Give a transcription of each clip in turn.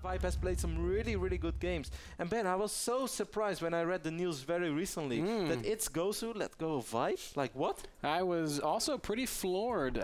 ViBe has played some really, really good games. And Ben, I was so surprised when I read the news very recently that it's Gosu let go of ViBe. Like, what? I was also pretty floored,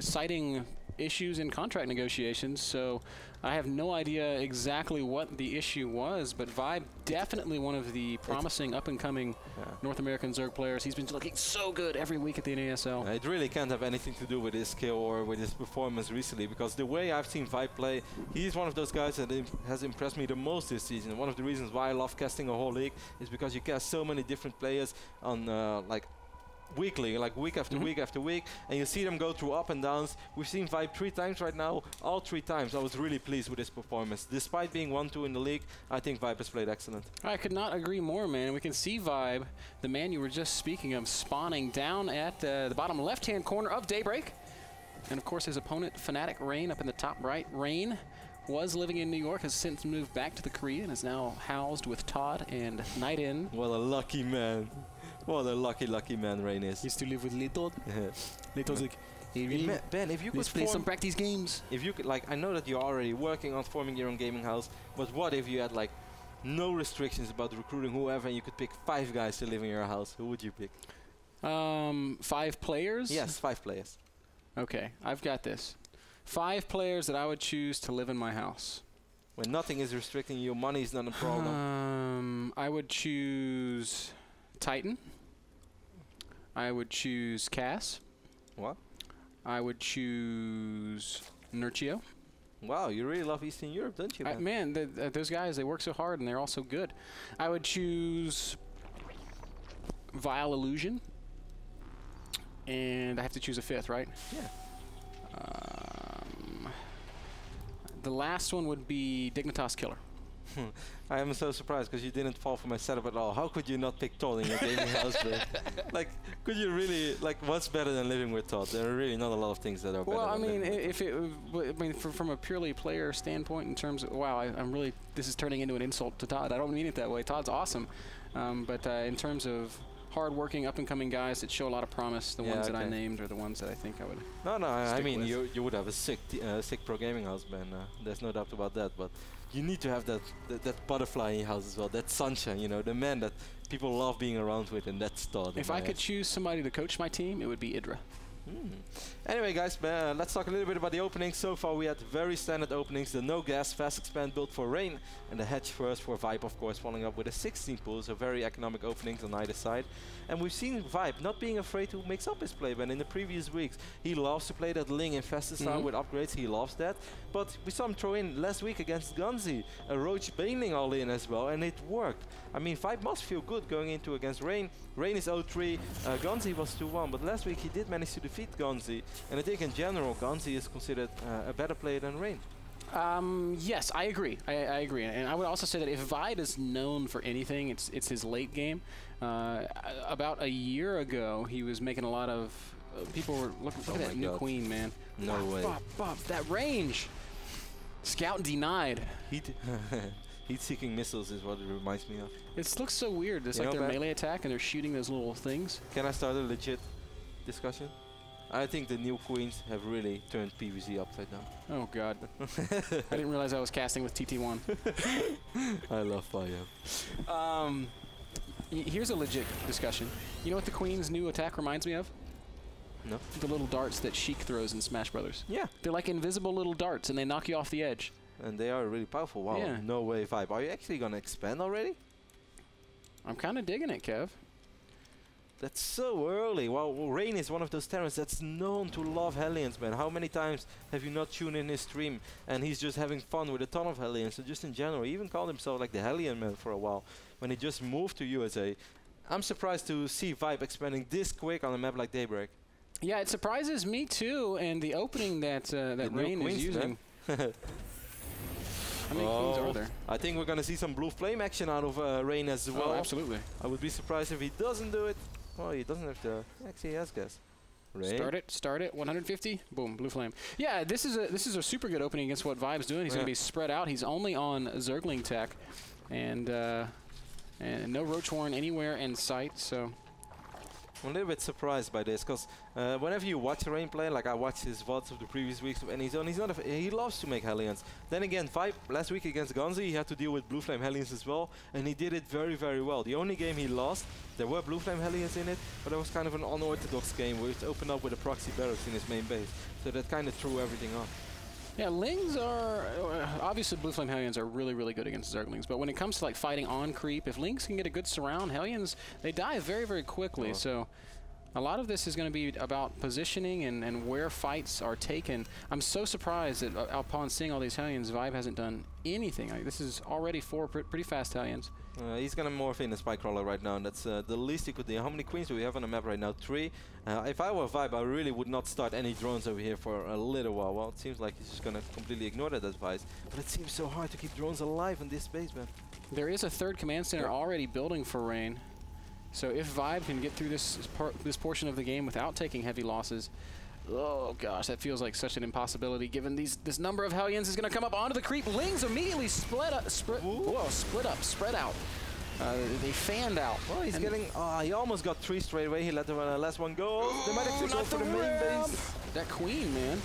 citing issues in contract negotiations, so I have no idea exactly what the issue was, but ViBe definitely one of the promising up-and-coming North American Zerg players. He's been looking so good every week at the NASL. It really can't have anything to do with his skill or with his performance recently, because the way I've seen ViBe play, he's one of those guys that has impressed me the most this season. One of the reasons why I love casting a whole league is because you cast so many different players on like weekly, like week after week after week, and you see them go through up and downs. We've seen ViBe 3 times right now. All 3 times I was really pleased with his performance. Despite being 1-2 in the league, I think ViBe has played excellent. I could not agree more, man. We can see ViBe, the man you were just speaking of, spawning down at the bottom left-hand corner of Daybreak. And of course his opponent, Fnatic Rain, up in the top right. Rain was living in New York, has since moved back to the Korea, and is now housed with Todd and Night In. What a lucky man. What a lucky man Rain is. Used to live with Little. Little's like, hey, Ben, if you could play some practice games. If you could, like, I know that you're already working on forming your own gaming house, but what if you had like no restrictions about recruiting whoever, and you could pick 5 guys to live in your house? Who would you pick? 5 players? Yes, 5 players. Okay, I've got this. 5 players that I would choose to live in my house. When nothing is restricting you, money is not a problem. I would choose Titan. I would choose Cass. What? I would choose Nurchio. Wow, you really love Eastern Europe, don't you, man? Man, those guys, they work so hard and they're all so good. I would choose Vile Illusion. And I have to choose a 5th, right? Yeah. The last one would be Dignitas Killer. I am so surprised because you didn't fall for my setup at all. How could you not pick Todd in your gaming house? Like, could you really, like, what's better than living with Todd? There are really not a lot of things that are better. Well, I mean, if it, I mean, from a purely player standpoint, in terms of, wow, I'm really, this is turning into an insult to Todd. I don't mean it that way. Todd's awesome, but in terms of hard-working, up-and-coming guys that show a lot of promise, the ones that I named are the ones that I think I would. No, I mean, you would have a sick pro gaming house, Ben. There's no doubt about that. But you need to have that butterfly in your house as well, that sunshine, you know, the man that people love being around with, and that's Todd. If I could choose somebody to coach my team, it would be Idra. Anyway, guys, let's talk a little bit about the openings. So far, we had very standard openings. The no gas fast expand build for Rain, and the hedge first for ViBe, of course, following up with a 16 pool. So very economic openings on either side. And we've seen ViBe not being afraid to mix up his play. But in the previous weeks, he loves to play that Ling infested style with upgrades. He loves that. But we saw him throw in last week against Gunzi a Roach Baneling all in as well, and it worked. I mean, ViBe must feel good going into against Rain. Rain is 0-3, Gunzi was 2-1, but last week he did manage to defeat Gunzi. And I think in general, Gunzi is considered a better player than Rain. Yes, I agree. I agree, and I would also say that if ViBe is known for anything, it's his late game. About a year ago, he was making a lot of people were looking. Look at that new queen, man. No way. That range. Scout denied. Heat-seeking missiles is what it reminds me of. It looks so weird. It's like their melee attack, and they're shooting those little things. Can I start a legit discussion? I think the new queens have really turned PvZ upside down. Oh god. I didn't realize I was casting with TT1. I love fire. Here's a legit discussion. You know what the queen's new attack reminds me of? No. The little darts that Sheik throws in Smash Brothers. Yeah. They're like invisible little darts, and they knock you off the edge. And they are really powerful. Wow. Yeah. No way, ViBe. Are you actually going to expand already? I'm kind of digging it, Kev. That's so early. Well, Rain is one of those talents that's known to love Hellions, man. How many times have you not tuned in his stream and he's just having fun with a ton of Hellions? So just in general, he even called himself like the Hellion man for a while when he just moved to USA. I'm surprised to see ViBe expanding this quick on a map like Daybreak. Yeah, it surprises me too, and the opening that that Rain is using. How many queens are there? I think we're going to see some blue flame action out of Rain as well. Oh, absolutely. I would be surprised if he doesn't do it. Oh, he doesn't have to. Actually, he has gas. Rain. Start it. 150. Boom, blue flame. Yeah, this is a super good opening against what ViBe's doing. He's going to be spread out. He's only on Zergling tech, and no Roach Warren anywhere in sight. So I'm a little bit surprised by this, because whenever you watch Rain play, like I watched his VODs of the previous weeks, and he loves to make Hellions. Then again, ViBe last week against Gonzi, he had to deal with Blue Flame Hellions as well, and he did it very, very well. The only game he lost, there were Blue Flame Hellions in it, but it was kind of an unorthodox game, which opened up with a proxy barracks in his main base. So that kind of threw everything off. Yeah, Lings are, obviously Blue Flame Hellions are really, really good against Zerglings, but when it comes to like fighting on creep, if Lings can get a good surround, Hellions, they die very, very quickly. So a lot of this is going to be about positioning and where fights are taken. I'm so surprised that upon seeing all these Hellions, ViBe hasn't done anything. Like, this is already 4 pretty fast Hellions. He's going to morph in a Spike Crawler right now, and that's the least he could do. How many queens do we have on the map right now? 3. If I were ViBe, I really would not start any drones over here for a little while. Well, it seems like he's just going to completely ignore that advice. But it seems so hard to keep drones alive in this space, man. There is a 3rd command center already building for Rain. So if ViBe can get through this portion of the game without taking heavy losses, oh gosh, that feels like such an impossibility given this number of Hellions is going to come up onto the creep. Lings immediately spread out. They fanned out. Well, he's getting, he almost got 3 straight away. He let the last one go. They might actually go for the main base. That queen, man.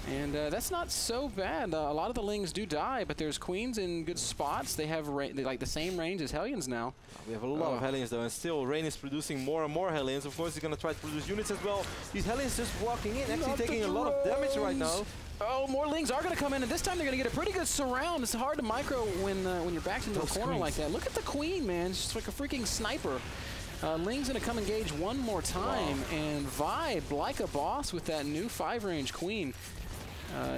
And that's not so bad. A lot of the Lings do die, but there's queens in good spots. They have like the same range as Hellions now. We have a lot of Hellions though, and still Rain is producing more and more Hellions. Of course, he's going to try to produce units as well. These Hellions just walking in, actually taking a lot of damage right now. Oh, more Lings are going to come in, and this time they're going to get a pretty good surround. It's hard to micro when you're backed into a corner like that. Look at the queen, man. It's just like a freaking sniper. Ling's going to come engage one more time, and ViBe, like a boss with that new 5-range queen,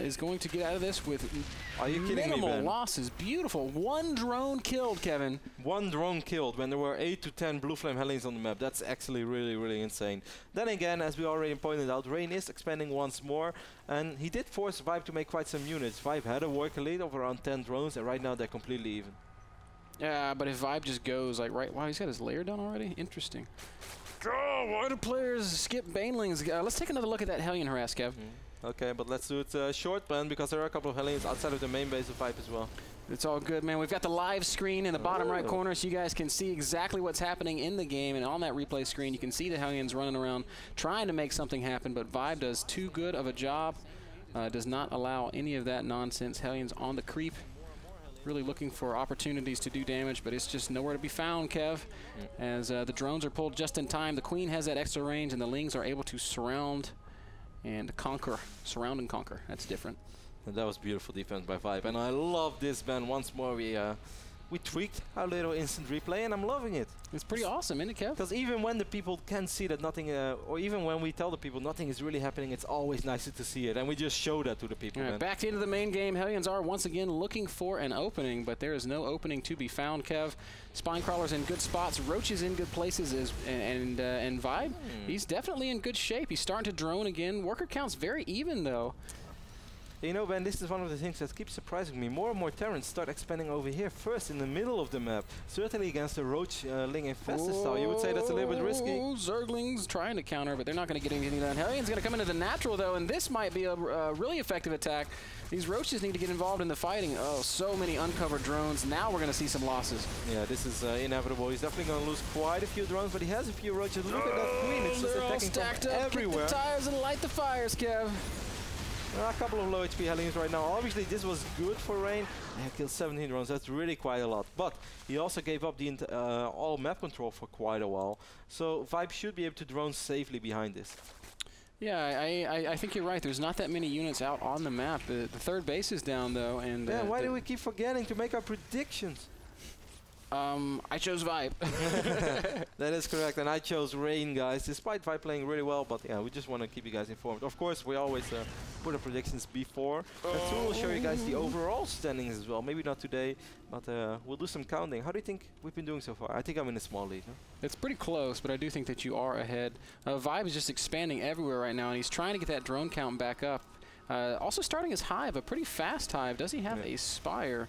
is going to get out of this with minimal losses. Beautiful. 1 drone killed, Kevin. 1 drone killed when there were 8 to 10 Blue Flame Hellions on the map. That's actually really, really insane. Then again, as we already pointed out, Rain is expanding once more, and he did force ViBe to make quite some units. ViBe had a worker lead of around 10 drones, and right now they're completely even. Yeah, but if ViBe just goes like wow, he's got his lair done already? Interesting. Oh, why do players skip Banelings? Let's take another look at that Hellion harass, Kev. Okay, but let's do it short, man, because there are a couple of Hellions outside of the main base of ViBe as well. It's all good, man. We've got the live screen in the bottom right corner, so you guys can see exactly what's happening in the game. And on that replay screen, you can see the Hellions running around trying to make something happen, but ViBe does too good of a job. Does not allow any of that nonsense. Hellions on the creep, really looking for opportunities to do damage, but it's just nowhere to be found, Kev. As the drones are pulled just in time, the queen has that extra range, and the Lings are able to surround and conquer. Surround and conquer. That's different. And that was beautiful defense by ViBe. And I love this, man. Once more, we tweaked our little instant replay, and I'm loving it. It's pretty awesome, isn't it, Kev? Because even when the people can see that nothing, or even when we tell the people nothing is really happening, it's always nicer to see it. And we just show that to the people. Right, back into the main game. Hellions are once again looking for an opening, but there is no opening to be found, Kev. Spine Crawler's in good spots. Roach is in good places, and ViBe, he's definitely in good shape. He's starting to drone again. Worker count's very even, though. You know, Ben, this is one of the things that keeps surprising me. More and more Terrans start expanding over here first in the middle of the map. Certainly against the Roach Ling Infested style. You would say that's a little bit risky. Zerglings trying to counter, but they're not going to get anything done. Hellion's going to come into the natural, though, and this might be a really effective attack. These Roaches need to get involved in the fighting. Oh, so many uncovered drones. Now we're going to see some losses. Yeah, this is inevitable. He's definitely going to lose quite a few drones, but he has a few Roaches. Look at that queen. It's just attacking from everywhere. Kick the tires and light the fires, Kev. A couple of low HP Hellions right now. Obviously, this was good for Rain. He killed 17 drones. That's really quite a lot. But he also gave up the all map control for quite a while. So ViBe should be able to drone safely behind this. Yeah, I think you're right. There's not that many units out on the map. The third base is down, though. And yeah, why do we keep forgetting to make our predictions? I chose ViBe. That is correct, and I chose Rain, guys, despite ViBe playing really well, but yeah, we just want to keep you guys informed. Of course, we always put our predictions before. So we'll show you guys the overall standings as well. Maybe not today, but we'll do some counting. How do you think we've been doing so far? I think I'm in a small lead. Huh? It's pretty close, but I do think that you are ahead. ViBe is just expanding everywhere right now, and he's trying to get that drone count back up. Also starting his Hive, a pretty fast Hive. Does he have a Spire?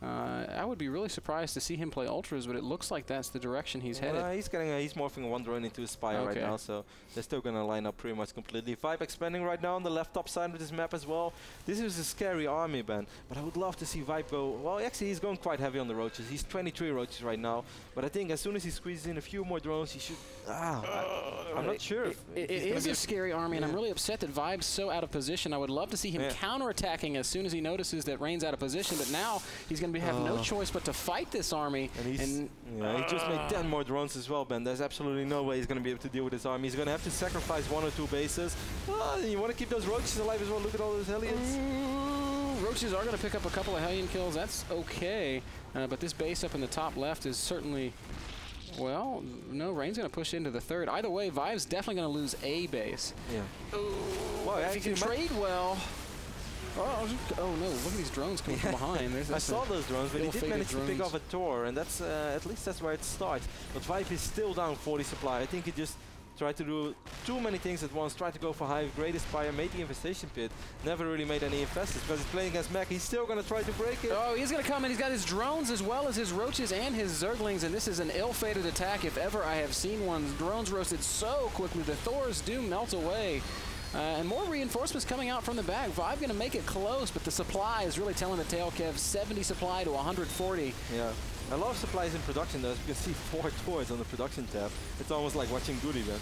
I would be really surprised to see him play Ultras, but it looks like that's the direction he's headed. He's morphing one drone into a Spire right now, so they're still going to line up pretty much completely. ViBe expanding right now on the left top side of this map as well. This is a scary army, Ben, but I would love to see ViBe go. Well, actually, he's going quite heavy on the roaches. He's 23 roaches right now, but I think as soon as he squeezes in a few more drones, he should. I'm not sure. It is a scary army, and I'm really upset that ViBe's so out of position. I would love to see him counterattacking as soon as he notices that Rain's out of position, but now he's going to have no choice but to fight this army. And he just made 10 more drones as well, Ben. There's absolutely no way he's going to be able to deal with this army. He's going to have to sacrifice 1 or 2 bases. You want to keep those roaches alive as well. Look at all those Hellions. Roaches are going to pick up a couple of Hellion kills. That's okay. But this base up in the top left is certainly... Well, no, Rain's going to push into the third. Either way, ViBe's definitely going to lose a base. Yeah. Well, if he can trade well... Oh no, look at these drones coming from behind. I saw those drones, but he did manage to pick off a Tor, and that's at least that's where it starts. But ViBe is still down 40 supply. I think he just tried to do too many things at once, tried to go for high grade Aspire, made the infestation pit, never really made any infestors because he's playing against Mech. He's still going to try to break it. Oh, he's going to come in. He's got his drones as well as his roaches and his zerglings, and this is an ill-fated attack if ever I have seen one. Drones roasted so quickly. The Thors do melt away. And more reinforcements coming out from the back. ViBe going to make it close, but the supply is really telling the tale, Kev. 70 supply to 140. Yeah. A lot of supplies in production, though. As you can see, 4 toys on the production tab. It's almost like watching Goody, man.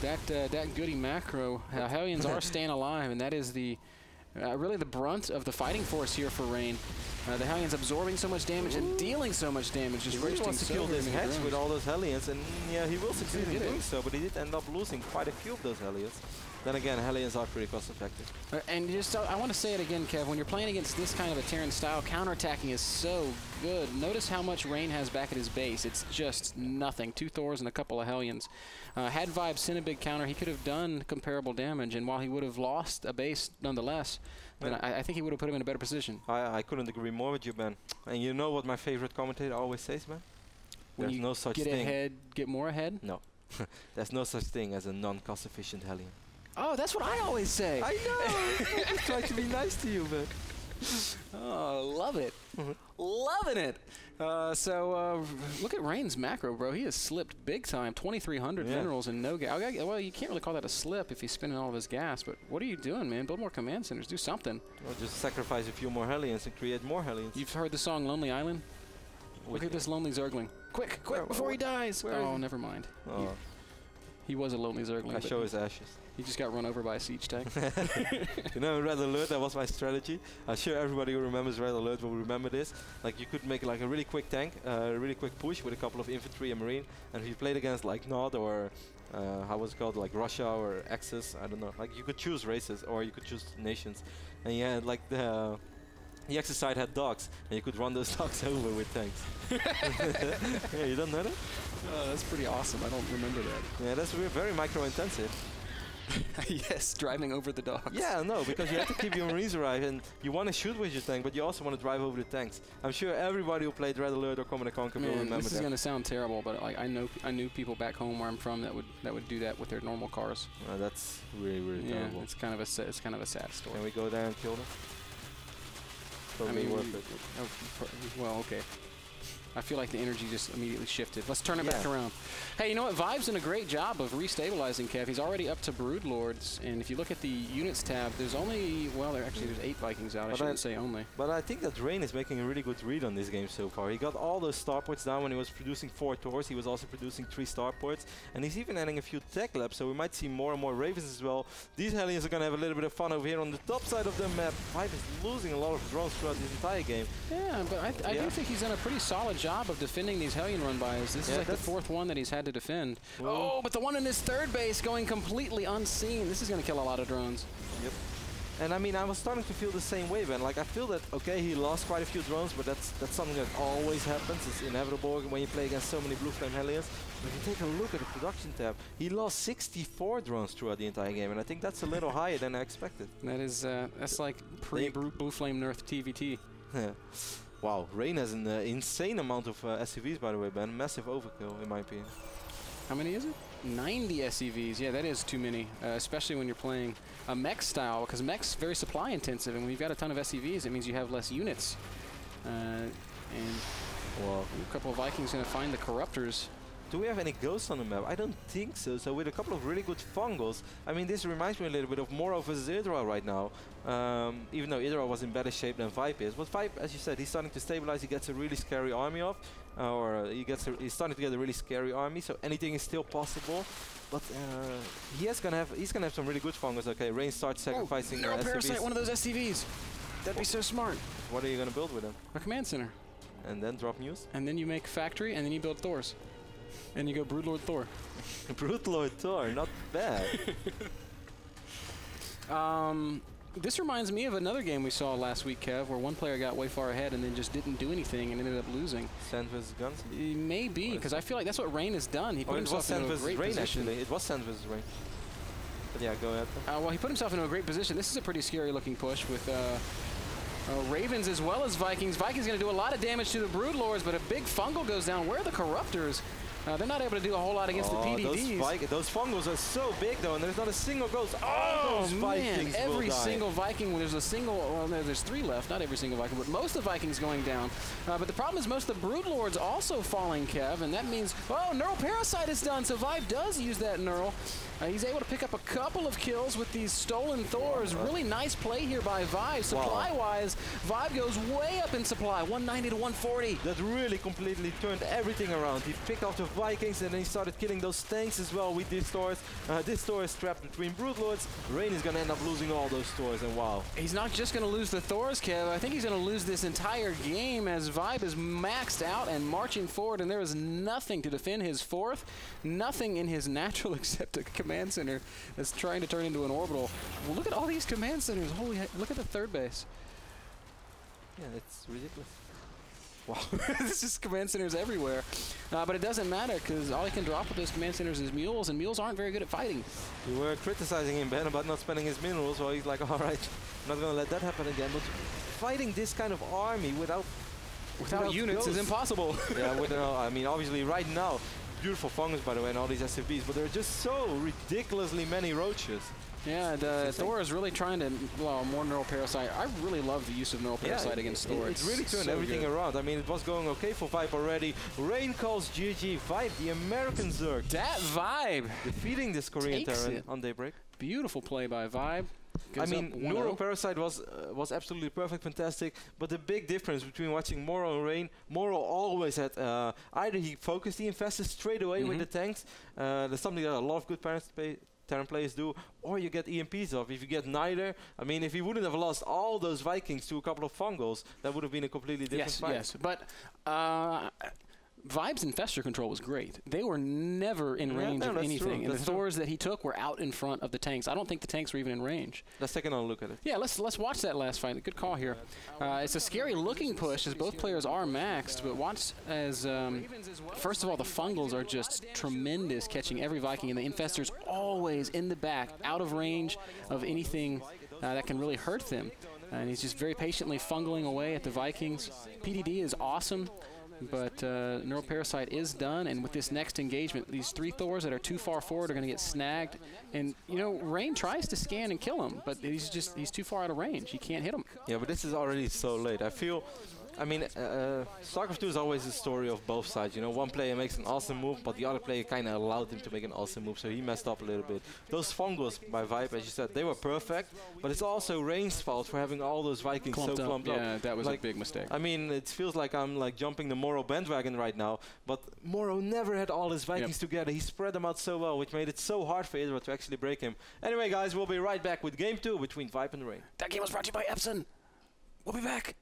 That Goody macro. Hellions are staying alive, and that is the really the brunt of the fighting force here for Rain. The Hellions absorbing so much damage and dealing so much damage. Just really wants to kill this Hedge with all those Hellions, and yeah, he will succeed in doing so, but he did end up losing quite a few of those Hellions. Then again, Hellions are pretty cost effective. And just, I want to say it again, Kev, when you're playing against this kind of a Terran style, counterattacking is so good. Notice how much Rain has back at his base. It's just nothing. 2 Thors and a couple of Hellions. Had ViBe sent a big counter, he could have done comparable damage, and while he would have lost a base nonetheless, then I think he would have put him in a better position. I couldn't agree more with you, Ben. And you know what my favorite commentator always says, man? There's no such thing. Get ahead, get more ahead? No. There's no such thing as a non-cost efficient Hellion. Oh, that's what I always say. I know. I try to be nice to you, man. Oh, love it. Loving it. Look at Rain's macro, bro. He has slipped big time. 2,300 minerals and no gas. Well, you can't really call that a slip if he's spending all of his gas, but what are you doing, man? Build more command centers. Do something. Well, just sacrifice a few more Hellions and create more Hellions. You've heard the song Lonely Island? Look at this lonely Zergling. Quick, before he dies. Oh, never mind. Oh. He was a lonely Zergling. I show his ashes. He just got run over by a siege tank. You know, in Red Alert, that was my strategy. I'm sure everybody who remembers Red Alert will remember this. Like, you could make like a really quick tank, a really quick push with a couple of infantry and marine. And if you played against like Nod or how was it called, like Russia or Axis, I don't know. Like, you could choose races or you could choose nations. And yeah, like the Axis side had dogs, and you could run those dogs over with tanks. Yeah, you don't know that? That's pretty awesome. I don't remember that. Yeah, that's very micro-intensive. Yes, driving over the dogs. Yeah, no, because you have to keep your Marines alive, and you want to shoot with your tank, but you also want to drive over the tanks. I'm sure everybody who played Red Alert or Command & Conquer will remember that. This is going to sound terrible, but like I knew people back home where I'm from that would do that with their normal cars. That's really terrible. It's kind of a sad story. Can we go there and kill them? Totally worth it. Oh, well, okay. I feel like the energy just immediately shifted. Let's turn it back around. Hey, you know what? ViBe's done a great job of restabilizing Kev. He's already up to Broodlords, and if you look at the units tab, there's only, well, there's 8 Vikings out. I shouldn't say only. But I think that Rain is making a really good read on this game so far. He got all those starports down when he was producing 4 Tors. He was also producing 3 starports, and he's even adding a few tech labs, so we might see more and more Ravens as well. These Hellions are going to have a little bit of fun over here on the top side of the map. ViBe is losing a lot of drones throughout this entire game. Yeah, but I do think he's done a pretty solid job of defending these Hellion run-bys. This is like the 4th one that he's had to defend. Oh, but the one in his 3rd base going completely unseen. This is going to kill a lot of drones. Yep. And I mean, I was starting to feel the same way, man. Like, I feel that, okay, he lost quite a few drones, but that's something that always happens. It's inevitable when you play against so many Blue Flame Hellions. But if you take a look at the production tab, he lost 64 drones throughout the entire game, and I think that's a little higher than I expected. That is, that's like pre-Blue Flame Newerth TVT. Yeah. Wow, Rain has an insane amount of SCVs, by the way, Ben. Massive overkill, in my opinion. How many is it? 90 SCVs. Yeah, that is too many, especially when you're playing a mech style, because mech's very supply intensive, and when you've got a ton of SCVs, it means you have less units. And well, a couple of Vikings going to find the Corruptors. Do we have any ghosts on the map? I don't think so. So with a couple of really good fungals, I mean, this reminds me a little bit of Moro versus Idra right now. Even though Idra was in better shape than ViBe is. But ViBe, as you said, he's starting to stabilize. He gets a really scary army off. He's starting to get a really scary army. So anything is still possible. But he's gonna have some really good fungals. Okay, Rain starts sacrificing Parasite, one of those SCVs. That'd be so smart. What are you gonna build with him? A command center. And then drop news? And then you make factory, and then you build Thors. And you go Broodlord Thor. Broodlord Thor, not bad. This reminds me of another game we saw last week, Kev, where one player got way far ahead and then just didn't do anything and ended up losing. Sand vs. Guns? Maybe, because I feel like that's what Rain has done. He put himself into a great position. Actually. It was Sand vs. Rain. But yeah, go ahead. Well, he put himself into a great position. This is a pretty scary looking push with Ravens as well as Vikings. Vikings going to do a lot of damage to the Broodlords, but a big fungal goes down. Where are the Corruptors? They're not able to do a whole lot against the PDDs. Those fungals are so big, though, and there's not a single ghost. Oh, man. Every single Viking, there's a single, well, there's 3 left. Not every single Viking, but most of the Vikings going down. But the problem is most of the Broodlords also falling, Kev, and that means, oh, Neural Parasite is done, so ViBe does use that Neural. He's able to pick up a couple of kills with these stolen Thors. Really nice play here by ViBe. Supply-wise, ViBe goes way up in supply, 190 to 140. That really completely turned everything around. He picked off the Vikings and then he started killing those tanks as well with these Thors. This Thor is trapped between Broodlords. Rain is going to end up losing all those Thors, and wow. He's not just going to lose the Thors, Kev. I think he's going to lose this entire game as ViBe is maxed out and marching forward, and there is nothing to defend his 4th, nothing in his natural except a command center that's trying to turn into an orbital. Well, look at all these command centers. Holy heck, look at the 3rd base. Yeah, it's ridiculous. Wow, there's just command centers everywhere. But it doesn't matter because all he can drop with those command centers is mules, and mules aren't very good at fighting. We were criticizing him, Ben, about not spending his minerals, so he's like, all right, I'm not going to let that happen again. But fighting this kind of army without units is impossible. Yeah, I mean, obviously right now, beautiful fungus, by the way, and all these SCVs, but there are just so ridiculously many roaches. Yeah, Thor is really trying to, well, more Neural Parasite. I really love the use of Neural Parasite against Thor. It really turned everything around. I mean, it was going okay for ViBe already. Rain calls GG. ViBe, the American Zerg. That ViBe. Defeating this Korean Terran on Daybreak. Beautiful play by ViBe. I mean, Neural Parasite was absolutely perfect, fantastic, but the big difference between watching Moro and Rain, Moro always had, either he focused the infestors straight away with the tanks, that's something that a lot of good Terran players do, or you get EMPs off. If you get neither, I mean, if he wouldn't have lost all those Vikings to a couple of fungals, that would have been a completely different fight. Yes, but ViBe's infestor control was great. They were never in range of anything. And the Thors that he took were out in front of the tanks. I don't think the tanks were even in range. Let's take another look at it. Yeah, let's watch that last fight. Good call here. It's a scary looking push as both players are maxed, but watch as, first of all, the fungals are just tremendous, catching every Viking, and the infestors always in the back, out of range of anything that can really hurt them. And he's just very patiently fungling away at the Vikings. PDD is awesome. But Neural Parasite is done, and with this next engagement, these 3 Thors that are too far forward are going to get snagged. And, you know, Rain tries to scan and kill him, but he's too far out of range. He can't hit him. Yeah, but this is already so late. I mean, StarCraft 2 is always a story of both sides. You know, one player makes an awesome move, but the other player kind of allowed him to make an awesome move, so he messed up a little bit. Those fungals by ViBe, as you said, they were perfect, but it's also Rain's fault for having all those Vikings clumped up. Yeah, that was a big mistake. I mean, it feels like I'm like jumping the Moro bandwagon right now, but Moro never had all his Vikings together. He spread them out so well, which made it so hard for Idra to actually break him. Anyway, guys, we'll be right back with Game 2 between ViBe and Rain. That game was brought to you by Epson. We'll be back.